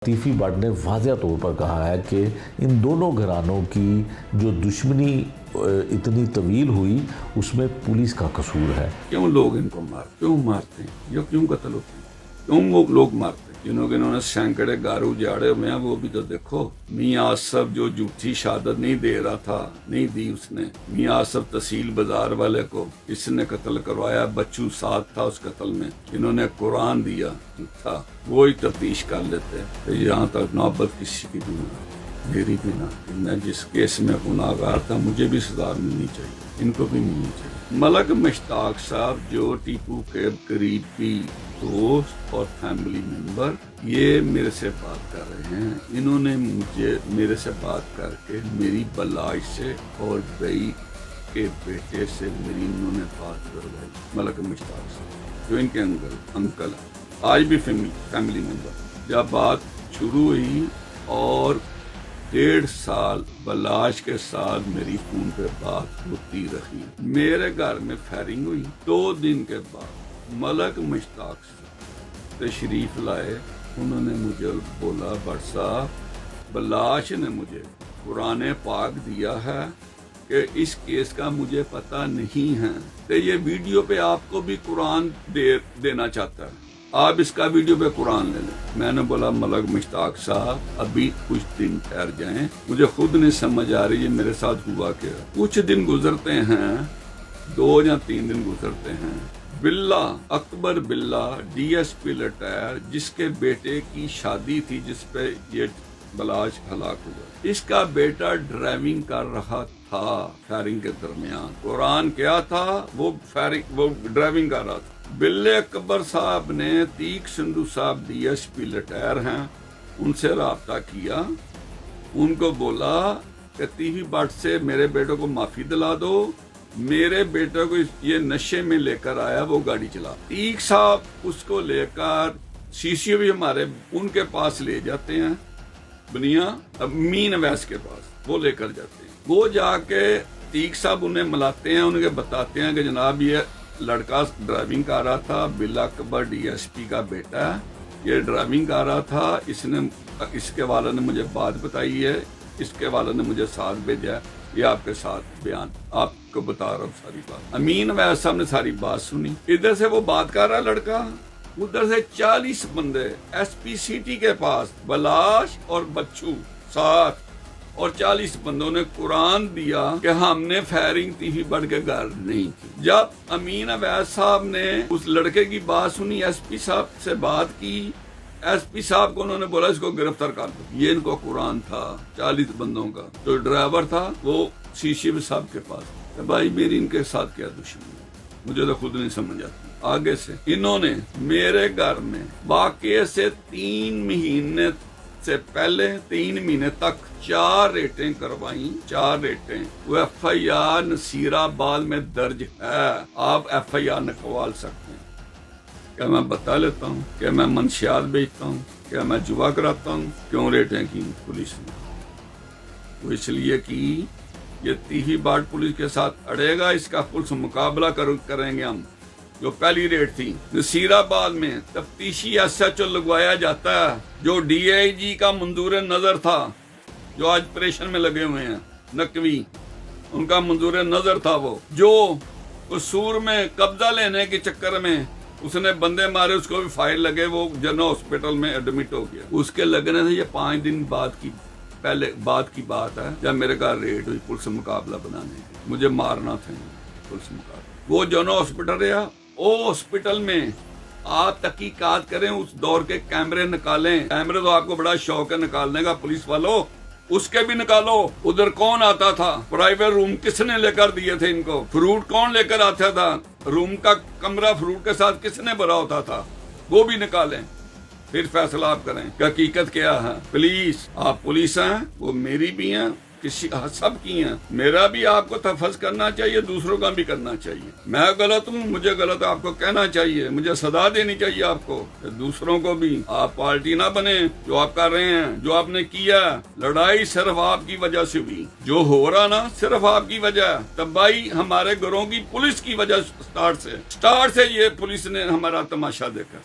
लतीफ़ी भट्ट ने वाज़ह तौर पर कहा है कि इन दोनों घरानों की जो दुश्मनी इतनी तवील हुई उसमें पुलिस का कसूर है। क्यों लोग इनको क्यों मारते हैं, ये क्यों कत्ल होते हैं, क्यों वो लोग मारते हैं? जिन्होंने सैकड़े घर उजाड़े हुए हैं वो भी तो देखो। मियां आसफ जो झूठी शहादत नहीं दे रहा था, नहीं दी उसने। मियां आसफ तहसील बाजार वाले को इसने कत्ल करवाया, बच्चू साथ था उस कत्ल में। जिन्होंने कुरान दिया था वो ही तफ्तीश कर लेते। तो यहाँ तक नौबत किसी की भी ना, मेरी भी ना। मैं जिस केस में गुनाहगार था मुझे भी सजा मिलनी चाहिए, इनको भी मिलनी चाहिए। मलक मुश्ताक साहब जो टीपू के करीबी दोस्त और फैमिली मेंबर, ये मेरे से बात कर रहे हैं। इन्होंने मेरे से बात करके मेरी बलाश से और बई के बेटे से मेरी इन्होंने बात करवाई। मलक मुश्ताक साहब जो इनके अंकल आज भी फैमिली मेंबर। जब बात शुरू हुई और 1.5 साल बलाश के साथ मेरी फोन पे बात होती रही। मेरे घर में फायरिंग हुई। 2 दिन के बाद मलक मुश्ताक तशरीफ लाए। उन्होंने मुझे बोला, भट्ट साहब बलाश ने मुझे कुरान पाक दिया है कि इस केस का मुझे पता नहीं है, तो ये वीडियो पे आपको भी कुरान देना चाहता है, आप इसका वीडियो पे कुरान ले लें। मैंने बोला मलक मुश्ताक साहब अभी कुछ दिन ठहर जाएं, मुझे खुद नहीं समझ आ रही है मेरे साथ हुआ क्या। कुछ दिन गुजरते हैं, 2 या 3 दिन गुजरते हैं। बिल्ला अकबर बिल्ला DSP रिटायर, जिसके बेटे की शादी थी जिस पे ये बलाश हलाक हुआ, इसका बेटा ड्राइविंग कर रहा था फायरिंग के दरमियान। कुरान क्या था वो ड्राइविंग कर रहा था। बिल्ले अकबर साहब ने तीक संधू साहब DSP रिटायर हैं, उनसे राब्ता किया। उनको बोला कि लतीफ़ी भट्ट से मेरे बेटे को माफी दिला दो, मेरे बेटे को ये नशे में लेकर आया, वो गाड़ी चला। तीक साहब उसको लेकर CCO भी हमारे उनके पास ले जाते हैं, बनिया मीन अवैस के पास वो लेकर जाते हैं। वो जाके तीक साहब उन्हें मिलाते हैं, उनके बताते हैं कि जनाब ये लड़का ड्राइविंग कर रहा था, बिल्ला अकबर DSP का बेटा है, ये ड्राइविंग कर रहा था, इसके वाले ने मुझे बात बताई है, इसके वाले ने मुझे साथ भेजा, ये आपके साथ बयान आपको बता रहा हूँ सारी बात। अमीन अवैस साहब ने सारी बात सुनी। इधर से वो बात कर रहा लड़का, उधर से 40 बंदे SP सिटी के पास, बलाश और बच्चू साथ, और 40 बंदों ने कुरान दिया कि हमने फायरिंग लतीफ़ी भट्ट के घर नहीं की। जब अमीन अवैस साहब ने उस लड़के की बात सुनी, SP साहब से बात की, SP साहब को उन्होंने बोला इसको गिरफ्तार कर दो। ये इनको कुरान था 40 बंदों का। जो ड्राइवर था वो CCO साहब के पास। तो भाई मेरी इनके साथ क्या दुश्मनी है, मुझे तो खुद नहीं समझ आती। आगे से इन्होंने मेरे घर में वाकये से 3 महीने से पहले 3 महीने तक 4 रेटें करवाई। 4 रेटें वो FIR नसीराबाद में दर्ज है, आप FIR निकलवा सकते हैं। क्या मैं बता लेता हूँ, क्या मैं मंशियात बेचता हूँ, क्या मैं जुआ कराता हूँ? क्यों रेटें की पुलिस ने? वो इसलिए कि ये लतीफ़ी भट्ट पुलिस के साथ अड़ेगा, इसका पुलिस मुकाबला करेंगे हम। जो पहली रेट थी नसीराबाद में तफ्तीशी SHO लगवाया जाता है, जो DIG का मंजूर नजर था, जो आज ऑपरेशन में लगे हुए हैं नकवी, उनका मंजूर नजर था। वो जो कसूर में कब्जा लेने के चक्कर में उसने बंदे मारे, उसको भी फाइल लगे, वो जनरल हॉस्पिटल में एडमिट हो गया। उसके लगने से ये 5 दिन बाद की बात है जब मेरे घर रेड हुई पुलिस मुकाबला बनाने, मुझे मारना था पुलिस मुकाबला। वो जनरल हॉस्पिटल रहा, वो हॉस्पिटल में आप तहकीकात करें, उस दौर के कैमरे निकालें। कैमरे तो आपको बड़ा शौक है निकालने का पुलिस वालों, उसके भी निकालो। उधर कौन आता था, प्राइवेट रूम किसने लेकर दिए थे इनको, फ्रूट कौन लेकर आता था, रूम का कमरा फ्रूट के साथ किसने भरा होता था, वो भी निकालें, फिर फैसला आप करें कि हकीकत क्या है। प्लीज आप पुलिस हैं, वो मेरी भी हैं, किसी सब की हैं। मेरा भी आपको तहफ़्फ़ुज़ करना चाहिए, दूसरों का भी करना चाहिए। मैं गलत हूँ, मुझे गलत आपको कहना चाहिए, मुझे सजा देनी चाहिए आपको। दूसरों को भी आप पार्टी ना बने जो आप कर रहे हैं, जो आपने किया। लड़ाई सिर्फ आपकी वजह से हुई, जो हो रहा ना सिर्फ आपकी वजह। तबाही हमारे घरों की पुलिस की वजह स्टार्ट से ये पुलिस ने हमारा तमाशा देखा।